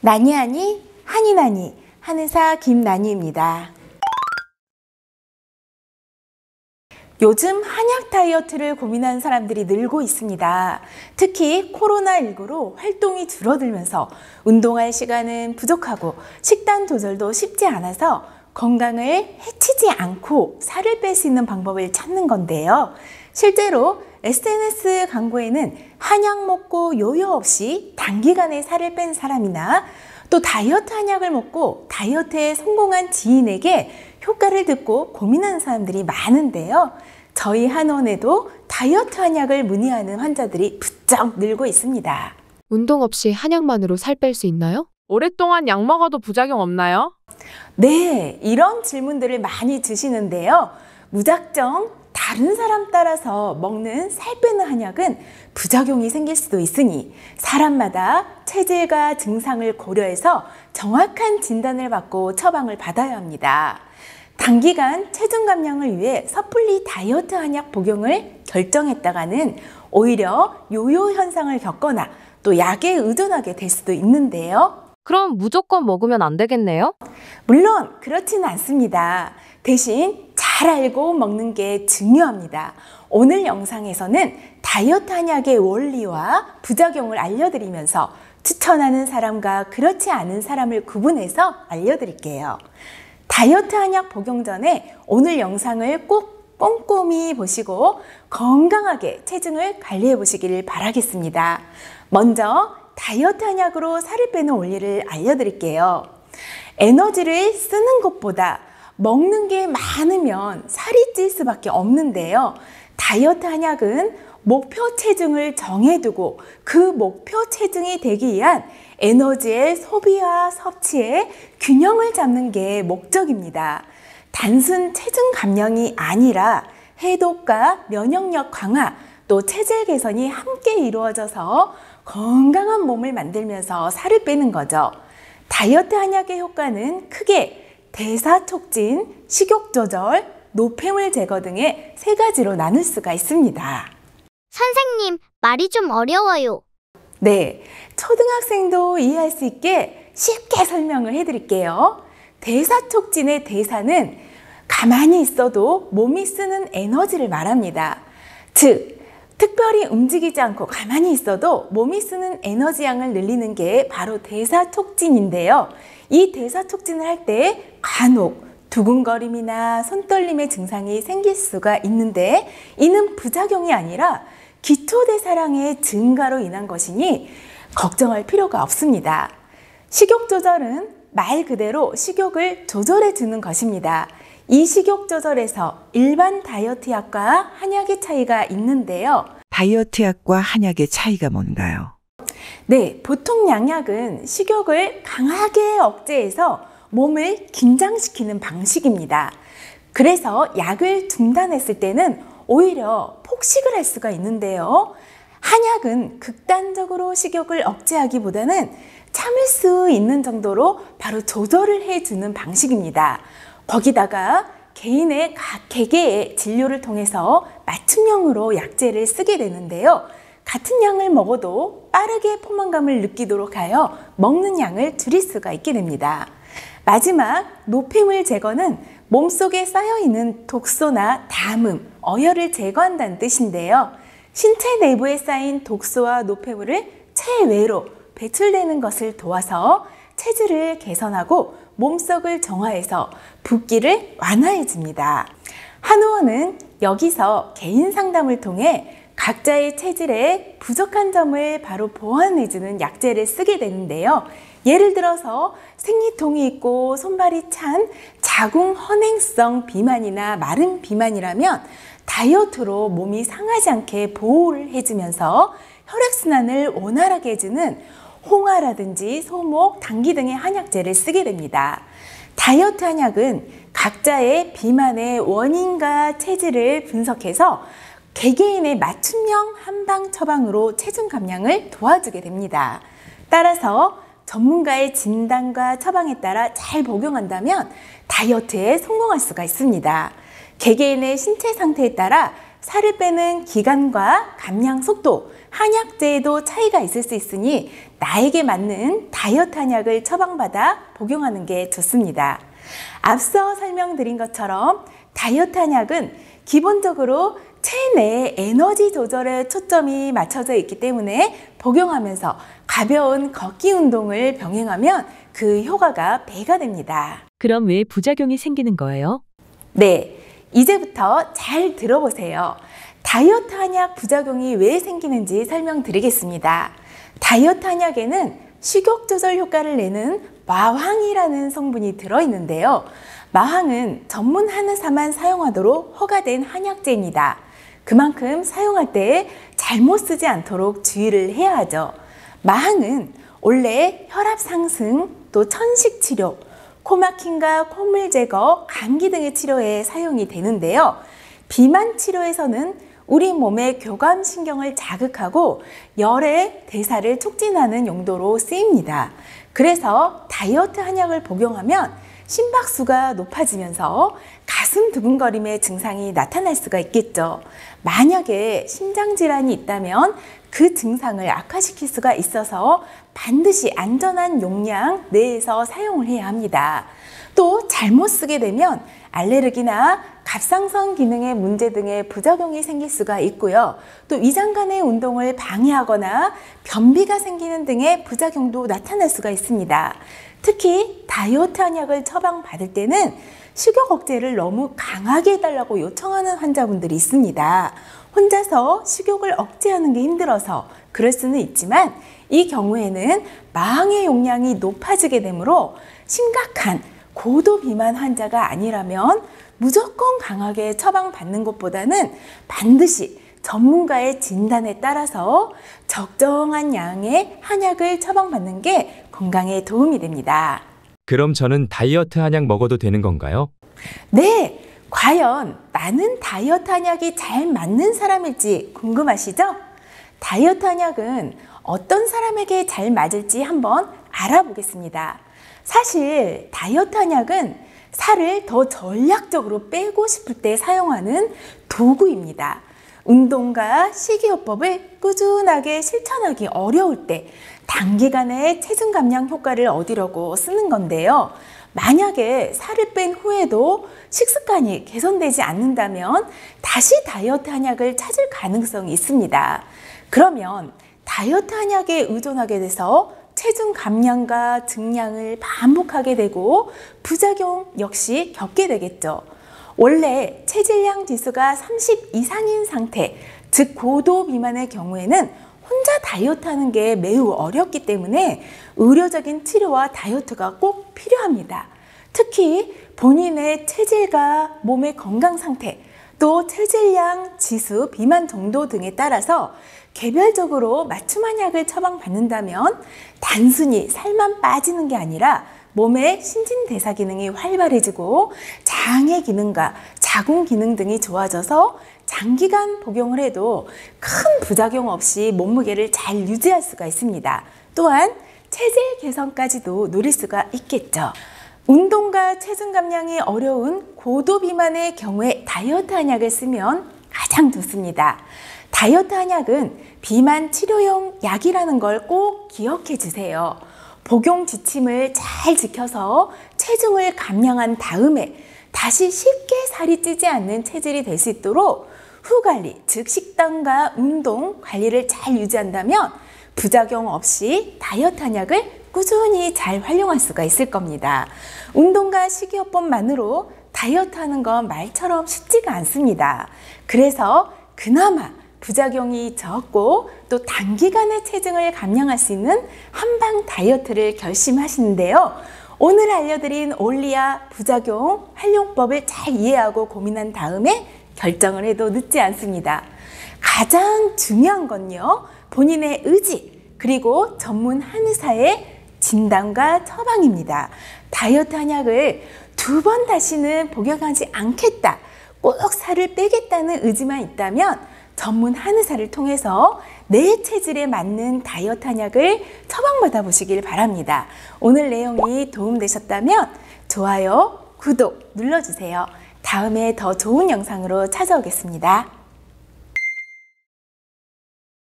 나니하니 한이나니 한의사 김나니입니다. 요즘 한약 다이어트를 고민하는 사람들이 늘고 있습니다. 특히 코로나19로 활동이 줄어들면서 운동할 시간은 부족하고 식단 조절도 쉽지 않아서 건강을 해치지 않고 살을 뺄 수 있는 방법을 찾는 건데요. 실제로 SNS 광고에는 한약 먹고 요요 없이 단기간에 살을 뺀 사람이나 또 다이어트 한약을 먹고 다이어트에 성공한 지인에게 효과를 듣고 고민하는 사람들이 많은데요. 저희 한의원에도 다이어트 한약을 문의하는 환자들이 부쩍 늘고 있습니다. 운동 없이 한약만으로 살 뺄 수 있나요? 오랫동안 약 먹어도 부작용 없나요? 네, 이런 질문들을 많이 주시는데요. 무작정 다른 사람 따라서 먹는 살 빼는 한약은 부작용이 생길 수도 있으니 사람마다 체질과 증상을 고려해서 정확한 진단을 받고 처방을 받아야 합니다. 단기간 체중 감량을 위해 섣불리 다이어트 한약 복용을 결정했다가는 오히려 요요 현상을 겪거나 또 약에 의존하게 될 수도 있는데요. 그럼 무조건 먹으면 안 되겠네요? 물론 그렇지는 않습니다. 대신 잘 알고 먹는 게 중요합니다. 오늘 영상에서는 다이어트 한약의 원리와 부작용을 알려드리면서 추천하는 사람과 그렇지 않은 사람을 구분해서 알려드릴게요. 다이어트 한약 복용 전에 오늘 영상을 꼭 꼼꼼히 보시고 건강하게 체중을 관리해 보시기를 바라겠습니다. 먼저 다이어트 한약으로 살을 빼는 원리를 알려드릴게요. 에너지를 쓰는 것보다 먹는 게 많으면 살이 찔 수밖에 없는데요. 다이어트 한약은 목표 체중을 정해두고 그 목표 체중이 되기 위한 에너지의 소비와 섭취의 균형을 잡는 게 목적입니다. 단순 체중 감량이 아니라 해독과 면역력 강화, 또 체질 개선이 함께 이루어져서 건강한 몸을 만들면서 살을 빼는 거죠. 다이어트 한약의 효과는 크게 대사 촉진, 식욕 조절, 노폐물 제거 등의 세 가지로 나눌 수가 있습니다. 선생님, 말이 좀 어려워요. 네, 초등학생도 이해할 수 있게 쉽게 설명을 해드릴게요. 대사 촉진의 대사는 가만히 있어도 몸이 쓰는 에너지를 말합니다. 즉, 특별히 움직이지 않고 가만히 있어도 몸이 쓰는 에너지 양을 늘리는 게 바로 대사 촉진인데요. 이 대사 촉진을 할 때 간혹 두근거림이나 손떨림의 증상이 생길 수가 있는데 이는 부작용이 아니라 기초대사량의 증가로 인한 것이니 걱정할 필요가 없습니다. 식욕 조절은 말 그대로 식욕을 조절해 주는 것입니다. 이 식욕 조절에서 일반 다이어트 약과 한약의 차이가 있는데요. 다이어트 약과 한약의 차이가 뭔가요? 네, 보통 양약은 식욕을 강하게 억제해서 몸을 긴장시키는 방식입니다. 그래서 약을 중단했을 때는 오히려 폭식을 할 수가 있는데요. 한약은 극단적으로 식욕을 억제하기보다는 참을 수 있는 정도로 바로 조절을 해주는 방식입니다. 거기다가 개인의 각 개개의 진료를 통해서 맞춤형으로 약제를 쓰게 되는데요. 같은 양을 먹어도 빠르게 포만감을 느끼도록 하여 먹는 양을 줄일 수가 있게 됩니다. 마지막 노폐물 제거는 몸속에 쌓여있는 독소나 담음, 어혈을 제거한다는 뜻인데요. 신체 내부에 쌓인 독소와 노폐물을 체외로 배출되는 것을 도와서 체질을 개선하고 몸속을 정화해서 붓기를 완화해 줍니다. 한의원은 여기서 개인 상담을 통해 각자의 체질에 부족한 점을 바로 보완해주는 약제를 쓰게 되는데요. 예를 들어서 생리통이 있고 손발이 찬 자궁 헌행성 비만이나 마른 비만이라면 다이어트로 몸이 상하지 않게 보호를 해주면서 혈액순환을 원활하게 해주는 홍화라든지 소목, 당귀 등의 한약제를 쓰게 됩니다. 다이어트 한약은 각자의 비만의 원인과 체질을 분석해서 개개인의 맞춤형 한방 처방으로 체중 감량을 도와주게 됩니다. 따라서 전문가의 진단과 처방에 따라 잘 복용한다면 다이어트에 성공할 수가 있습니다. 개개인의 신체 상태에 따라 살을 빼는 기간과 감량 속도, 한약재에도 차이가 있을 수 있으니 나에게 맞는 다이어트 한약을 처방받아 복용하는 게 좋습니다. 앞서 설명드린 것처럼 다이어트 한약은 기본적으로 체내의 에너지 조절에 초점이 맞춰져 있기 때문에 복용하면서 가벼운 걷기 운동을 병행하면 그 효과가 배가 됩니다. 그럼 왜 부작용이 생기는 거예요? 네, 이제부터 잘 들어보세요. 다이어트 한약 부작용이 왜 생기는지 설명드리겠습니다. 다이어트 한약에는 식욕 조절 효과를 내는 마황이라는 성분이 들어있는데요. 마황은 전문 한의사만 사용하도록 허가된 한약재입니다. 그만큼 사용할 때 잘못 쓰지 않도록 주의를 해야 하죠. 마황은 원래 혈압 상승, 또 천식 치료, 코 막힘과 콧물 제거, 감기 등의 치료에 사용이 되는데요. 비만 치료에서는 우리 몸의 교감신경을 자극하고 열의 대사를 촉진하는 용도로 쓰입니다. 그래서 다이어트 한약을 복용하면 심박수가 높아지면서 가슴 두근거림의 증상이 나타날 수가 있겠죠. 만약에 심장질환이 있다면 그 증상을 악화시킬 수가 있어서 반드시 안전한 용량 내에서 사용을 해야 합니다. 또 잘못 쓰게 되면 알레르기나 갑상선 기능의 문제 등의 부작용이 생길 수가 있고요. 또 위장 간의 운동을 방해하거나 변비가 생기는 등의 부작용도 나타날 수가 있습니다. 특히 다이어트 한약을 처방받을 때는 식욕 억제를 너무 강하게 해달라고 요청하는 환자분들이 있습니다. 혼자서 식욕을 억제하는 게 힘들어서 그럴 수는 있지만 이 경우에는 마항의 용량이 높아지게 되므로 심각한 고도 비만 환자가 아니라면 무조건 강하게 처방받는 것보다는 반드시 전문가의 진단에 따라서 적정한 양의 한약을 처방받는 게 건강에 도움이 됩니다. 그럼 저는 다이어트 한약 먹어도 되는 건가요? 네, 과연 나는 다이어트 한약이 잘 맞는 사람일지 궁금하시죠? 다이어트 한약은 어떤 사람에게 잘 맞을지 한번 알아보겠습니다. 사실 다이어트 한약은 살을 더 전략적으로 빼고 싶을 때 사용하는 도구입니다. 운동과 식이요법을 꾸준하게 실천하기 어려울 때 단기간에 체중 감량 효과를 얻으려고 쓰는 건데요. 만약에 살을 뺀 후에도 식습관이 개선되지 않는다면 다시 다이어트 한약을 찾을 가능성이 있습니다. 그러면 다이어트 한약에 의존하게 돼서 체중 감량과 증량을 반복하게 되고 부작용 역시 겪게 되겠죠. 원래 체질량 지수가 30 이상인 상태, 즉 고도 비만의 경우에는 혼자 다이어트 하는 게 매우 어렵기 때문에 의료적인 치료와 다이어트가 꼭 필요합니다. 특히 본인의 체질과 몸의 건강 상태, 또 체질량 지수, 비만 정도 등에 따라서 개별적으로 맞춤 한약을 처방받는다면 단순히 살만 빠지는 게 아니라 몸의 신진대사 기능이 활발해지고 장의 기능과 자궁 기능 등이 좋아져서 장기간 복용을 해도 큰 부작용 없이 몸무게를 잘 유지할 수가 있습니다. 또한 체질 개선까지도 누릴 수가 있겠죠. 운동과 체중 감량이 어려운 고도 비만의 경우에 다이어트 한약을 쓰면 가장 좋습니다. 다이어트 한약은 비만 치료용 약이라는 걸 꼭 기억해 주세요. 복용 지침을 잘 지켜서 체중을 감량한 다음에 다시 쉽게 살이 찌지 않는 체질이 될 수 있도록 후 관리, 즉 식단과 운동 관리를 잘 유지한다면 부작용 없이 다이어트 한약을 꾸준히 잘 활용할 수가 있을 겁니다. 운동과 식이요법만으로 다이어트 하는 건 말처럼 쉽지가 않습니다. 그래서 그나마 부작용이 적고 또 단기간에 체중을 감량할 수 있는 한방 다이어트를 결심하시는데요. 오늘 알려드린 올리아 부작용 활용법을 잘 이해하고 고민한 다음에 결정을 해도 늦지 않습니다. 가장 중요한 건요, 본인의 의지 그리고 전문 한의사의 진단과 처방입니다. 다이어트 한약을 2번 다시는 복용하지 않겠다, 꼭 살을 빼겠다는 의지만 있다면 전문 한의사를 통해서 내 체질에 맞는 다이어트 한약을 처방받아 보시길 바랍니다. 오늘 내용이 도움되셨다면 좋아요, 구독 눌러주세요. 다음에 더 좋은 영상으로 찾아오겠습니다.